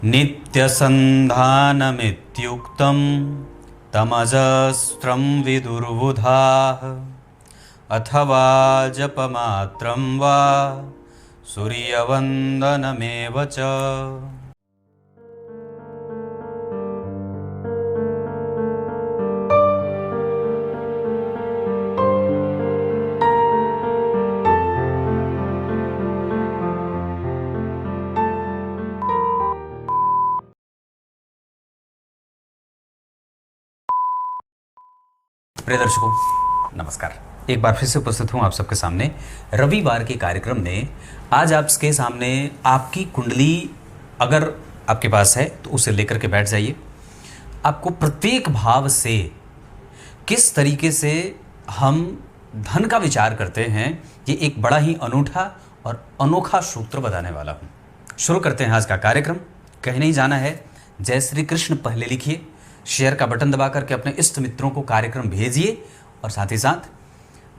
नित्यसन्धानमित्युक्तं तमजस्त्रं विदुर्बुधाः अथवा जपमात्रं वा सूर्यवन्दनमेव च। प्रिय दर्शकों नमस्कार, एक बार फिर से उपस्थित हूँ आप सबके सामने रविवार के कार्यक्रम में। आज आपके सामने आपकी कुंडली अगर आपके पास है तो उसे लेकर के बैठ जाइए। आपको प्रत्येक भाव से किस तरीके से हम धन का विचार करते हैं, ये एक बड़ा ही अनूठा और अनोखा सूत्र बताने वाला हूँ। शुरू करते हैं आज का कार्यक्रम। कहीं नहीं जाना है, जय श्री कृष्ण पहले लिखिए, शेयर का बटन दबा करके अपने इष्ट मित्रों को कार्यक्रम भेजिए और साथ ही साथ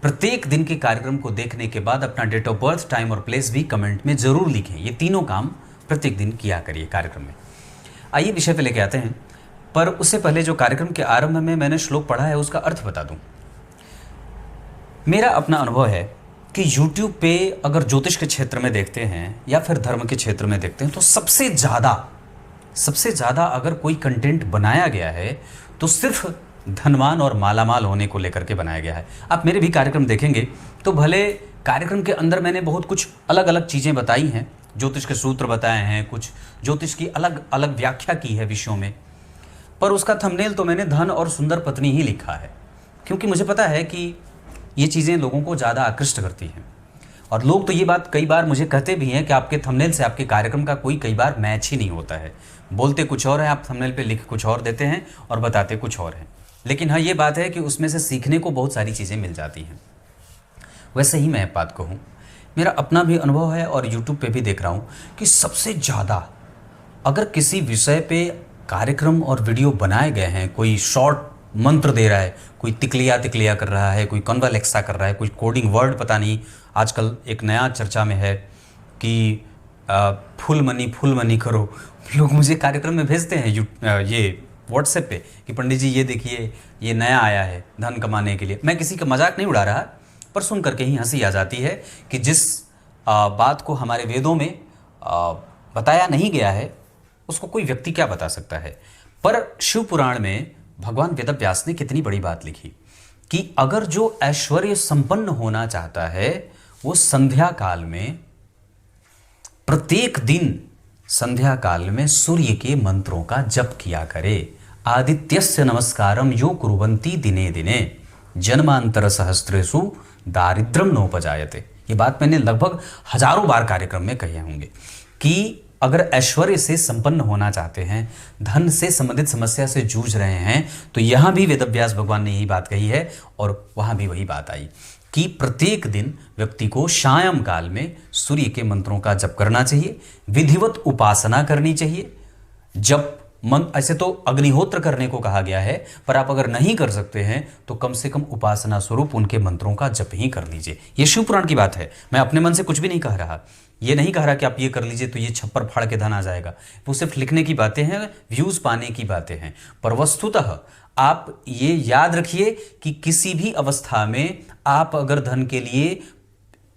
प्रत्येक दिन के कार्यक्रम को देखने के बाद अपना डेट ऑफ बर्थ, टाइम और प्लेस भी कमेंट में जरूर लिखें। ये तीनों काम प्रत्येक दिन किया करिए कार्यक्रम में। आइए विषय पे लेके आते हैं, पर उससे पहले जो कार्यक्रम के आरंभ में मैंने श्लोक पढ़ा है उसका अर्थ बता दूं। मेरा अपना अनुभव है कि YouTube पे अगर ज्योतिष के क्षेत्र में देखते हैं या फिर धर्म के क्षेत्र में देखते हैं तो सबसे ज़्यादा अगर कोई कंटेंट बनाया गया है तो सिर्फ धनवान और मालामाल होने को लेकर के बनाया गया है। आप मेरे भी कार्यक्रम देखेंगे तो भले कार्यक्रम के अंदर मैंने बहुत कुछ अलग अलग चीज़ें बताई हैं, ज्योतिष के सूत्र बताए हैं, कुछ ज्योतिष की अलग अलग व्याख्या की है विषयों में, पर उसका थंबनेल तो मैंने धन और सुंदर पत्नी ही लिखा है, क्योंकि मुझे पता है कि ये चीज़ें लोगों को ज़्यादा आकृष्ट करती हैं। और लोग तो ये बात कई बार मुझे कहते भी हैं कि आपके थंबनेल से आपके कार्यक्रम का कोई कई बार मैच ही नहीं होता है। बोलते कुछ और है, आप थंबनेल पे लिख कुछ और देते हैं और बताते कुछ और हैं। लेकिन हाँ, ये बात है कि उसमें से सीखने को बहुत सारी चीज़ें मिल जाती हैं। वैसे ही मैं बात कहूँ, मेरा अपना भी अनुभव है और यूट्यूब पे भी देख रहा हूँ कि सबसे ज़्यादा अगर किसी विषय पे कार्यक्रम और वीडियो बनाए गए हैं, कोई शॉर्ट मंत्र दे रहा है, कोई तिकलिया कर रहा है, कोई कन्वालेक्सा कर रहा है, कोई कोडिंग वर्ड पता नहीं, आजकल एक नया चर्चा में है कि फुल मनी करो। लोग मुझे कार्यक्रम में भेजते हैं ये व्हाट्सएप पे कि पंडित जी ये देखिए ये नया आया है धन कमाने के लिए। मैं किसी का मजाक नहीं उड़ा रहा, पर सुन करके ही हंसी आ जाती है कि जिस बात को हमारे वेदों में बताया नहीं गया है उसको कोई व्यक्ति क्या बता सकता है। पर शिव पुराण में भगवान वेदव्यास ने कितनी बड़ी बात लिखी कि अगर जो ऐश्वर्य संपन्न होना चाहता है वो संध्या काल में, प्रत्येक दिन संध्या काल में सूर्य के मंत्रों का जप किया करे। आदित्यस्य नमस्कारम यो कुर्वन्ति दिने दिने जन्मांतर सहस्रेषु दारिद्रम नोपजायते। ये बात मैंने लगभग हजारों बार कार्यक्रम में कहे होंगे कि अगर ऐश्वर्य से संपन्न होना चाहते हैं, धन से संबंधित समस्या से जूझ रहे हैं, तो यहाँ भी वेदव्यास भगवान ने यही बात कही है और वहाँ भी वही बात आई कि प्रत्येक दिन व्यक्ति को सायं काल में सूर्य के मंत्रों का जप करना चाहिए, विधिवत उपासना करनी चाहिए। जप ऐसे तो अग्निहोत्र करने को कहा गया है, पर आप अगर नहीं कर सकते हैं तो कम से कम उपासना स्वरूप उनके मंत्रों का जप ही कर लीजिए। ये शिव पुराण की बात है, मैं अपने मन से कुछ भी नहीं कह रहा। ये नहीं कह रहा कि आप ये कर लीजिए तो ये छप्पर फाड़ के धन आ जाएगा। वो सिर्फ लिखने की बातें हैं, व्यूज़ पाने की बातें हैं। पर वस्तुतः आप ये याद रखिए कि किसी भी अवस्था में आप अगर धन के लिए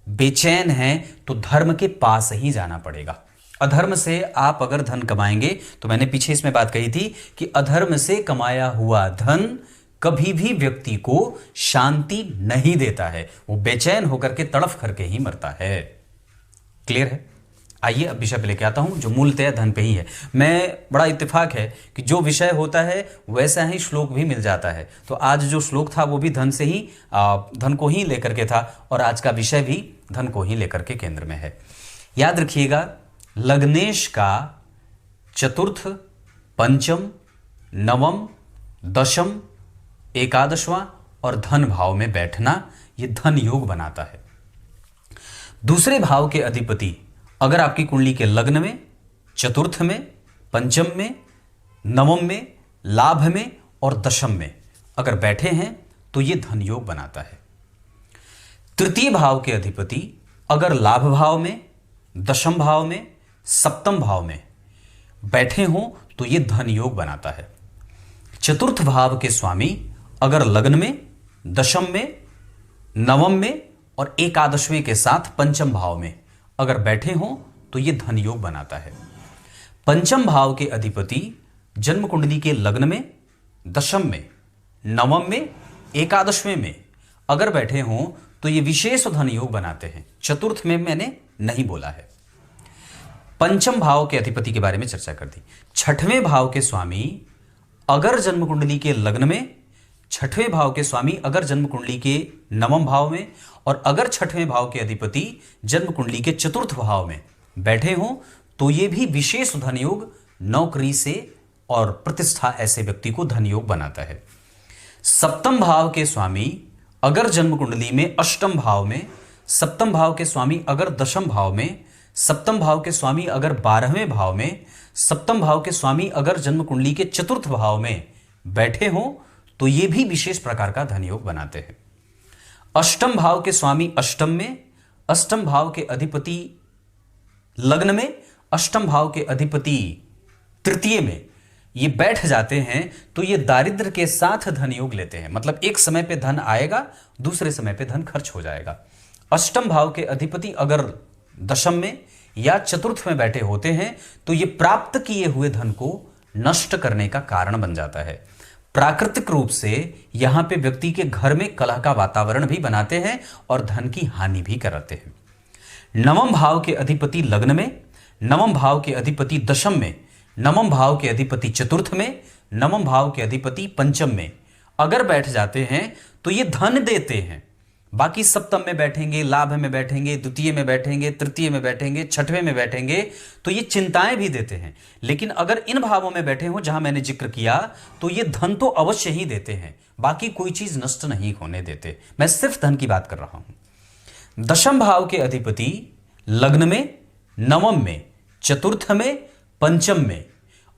बेचैन हैं तो धर्म के पास ही जाना पड़ेगा। अधर्म से आप अगर धन कमाएंगे, तो मैंने पीछे इसमें बात कही थी कि अधर्म से कमाया हुआ धन कभी भी व्यक्ति को शांति नहीं देता है, वो बेचैन होकर के तड़फ करके ही मरता है। क्लियर है? आइए अब विषय पे लेके आता हूं जो मूलतः धन पे ही है। मैं बड़ा इत्तेफाक है कि जो विषय होता है वैसा ही श्लोक भी मिल जाता है। तो आज जो श्लोक था वो भी धन को ही लेकर के था और आज का विषय भी धन को ही लेकर के केंद्र में है। याद रखिएगा, लग्नेश का चतुर्थ, पंचम, नवम, दशम, एकादशवां और धन भाव में बैठना ये धन योग बनाता है। दूसरे भाव के अधिपति अगर आपकी कुंडली के लग्न में, चतुर्थ में, पंचम में, नवम में, लाभ में और दशम में अगर बैठे हैं तो ये धन योग बनाता है। तृतीय भाव के अधिपति अगर लाभ भाव में, दशम भाव में, सप्तम भाव में बैठे हों तो ये धन योग बनाता है। चतुर्थ भाव के स्वामी अगर लग्न में, दशम में, नवम में और एकादशवें के साथ पंचम भाव में अगर बैठे हों तो ये धन योग बनाता है। पंचम भाव के अधिपति जन्म कुंडली के लग्न में, दशम में, नवम में, एकादशवें में अगर बैठे हों तो ये विशेष धन योग बनाते हैं। चतुर्थ में मैंने नहीं बोला है। पंचम भाव के अधिपति के बारे में चर्चा कर दी। छठवें भाव के स्वामी अगर जन्म कुंडली के लग्न में, छठवें भाव के स्वामी अगर जन्म कुंडली के नवम भाव में और अगर छठवें भाव के अधिपति जन्म कुंडली के चतुर्थ भाव में बैठे हों तो ये भी विशेष धन योग, नौकरी से और प्रतिष्ठा ऐसे व्यक्ति को धन योग बनाता है। सप्तम भाव के स्वामी अगर जन्म कुंडली में अष्टम भाव में, सप्तम भाव के स्वामी अगर दशम भाव में, सप्तम भाव के स्वामी अगर 12वें भाव में, सप्तम भाव के स्वामी अगर जन्म कुंडली के चतुर्थ भाव में बैठे हों तो ये भी विशेष प्रकार का धन योग बनाते हैं। अष्टम भाव के स्वामी अष्टम में, अष्टम भाव के अधिपति लग्न में, अष्टम भाव के अधिपति तृतीय में ये बैठ जाते हैं तो ये दारिद्र के साथ धन योग लेते हैं। मतलब एक समय पे धन आएगा, दूसरे समय पे धन खर्च हो जाएगा। अष्टम भाव के अधिपति अगर दशम में या चतुर्थ में बैठे होते हैं तो ये प्राप्त किए हुए धन को नष्ट करने का कारण बन जाता है। प्राकृतिक रूप से यहां पे व्यक्ति के घर में कलह का वातावरण भी बनाते हैं और धन की हानि भी कराते हैं। नवम भाव के अधिपति लग्न में, नवम भाव के अधिपति दशम में, नवम भाव के अधिपति चतुर्थ में, नवम भाव के अधिपति पंचम में अगर बैठ जाते हैं तो ये धन देते हैं। बाकी सप्तम में बैठेंगे, लाभ में बैठेंगे, द्वितीय में बैठेंगे, तृतीय में बैठेंगे, छठवें में बैठेंगे तो ये चिंताएं भी देते हैं। लेकिन अगर इन भावों में बैठे हो जहां मैंने जिक्र किया तो ये धन तो अवश्य ही देते हैं, बाकी कोई चीज नष्ट नहीं होने देते। मैं सिर्फ धन की बात कर रहा हूं। दशम भाव के अधिपति लग्न में, नवम में, चतुर्थ में, पंचम में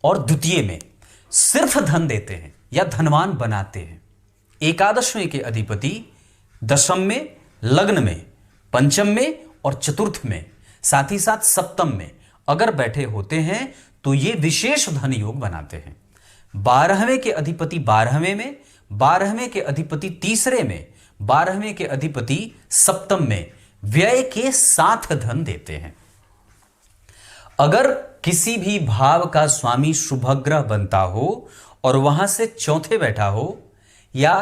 और द्वितीय में सिर्फ धन देते हैं या धनवान बनाते हैं। एकादशवें के अधिपति दशम में, लग्न में, पंचम में और चतुर्थ में, साथ ही साथ सप्तम में अगर बैठे होते हैं तो ये विशेष धन योग बनाते हैं। 12वें के अधिपति 12वें में, 12वें के अधिपति तीसरे में, 12वें के अधिपति सप्तम में व्यय के साथ धन देते हैं। अगर किसी भी भाव का स्वामी शुभग्रह बनता हो और वहां से चौथे बैठा हो या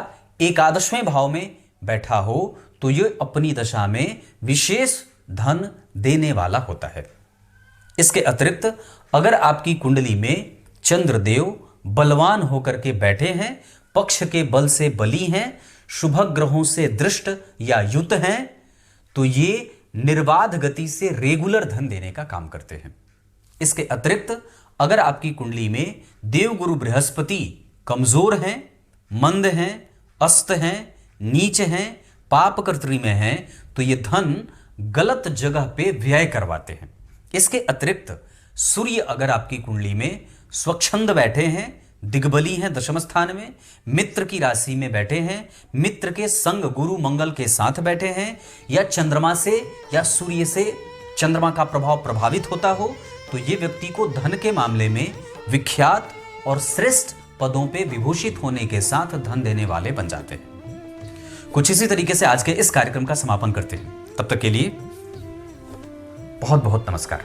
एकादशवें भाव में बैठा हो तो यह अपनी दशा में विशेष धन देने वाला होता है। इसके अतिरिक्त अगर आपकी कुंडली में चंद्रदेव बलवान होकर के बैठे हैं, पक्ष के बल से बली हैं, शुभ ग्रहों से दृष्ट या युत हैं तो ये निर्बाध गति से रेगुलर धन देने का काम करते हैं। इसके अतिरिक्त अगर आपकी कुंडली में देवगुरु बृहस्पति कमजोर हैं, मंद हैं, अस्त हैं, नीच हैं, पापकर्त्री में हैं तो ये धन गलत जगह पे व्यय करवाते हैं। इसके अतिरिक्त सूर्य अगर आपकी कुंडली में स्वच्छंद बैठे हैं, दिग्बली हैं दशम स्थान में, मित्र की राशि में बैठे हैं, मित्र के संग गुरु मंगल के साथ बैठे हैं या चंद्रमा से या सूर्य से चंद्रमा का प्रभाव प्रभावित होता हो तो ये व्यक्ति को धन के मामले में विख्यात और श्रेष्ठ पदों पे विभूषित होने के साथ धन देने वाले बन जाते हैं। कुछ इसी तरीके से आज के इस कार्यक्रम का समापन करते हैं। तब तक के लिए बहुत बहुत नमस्कार।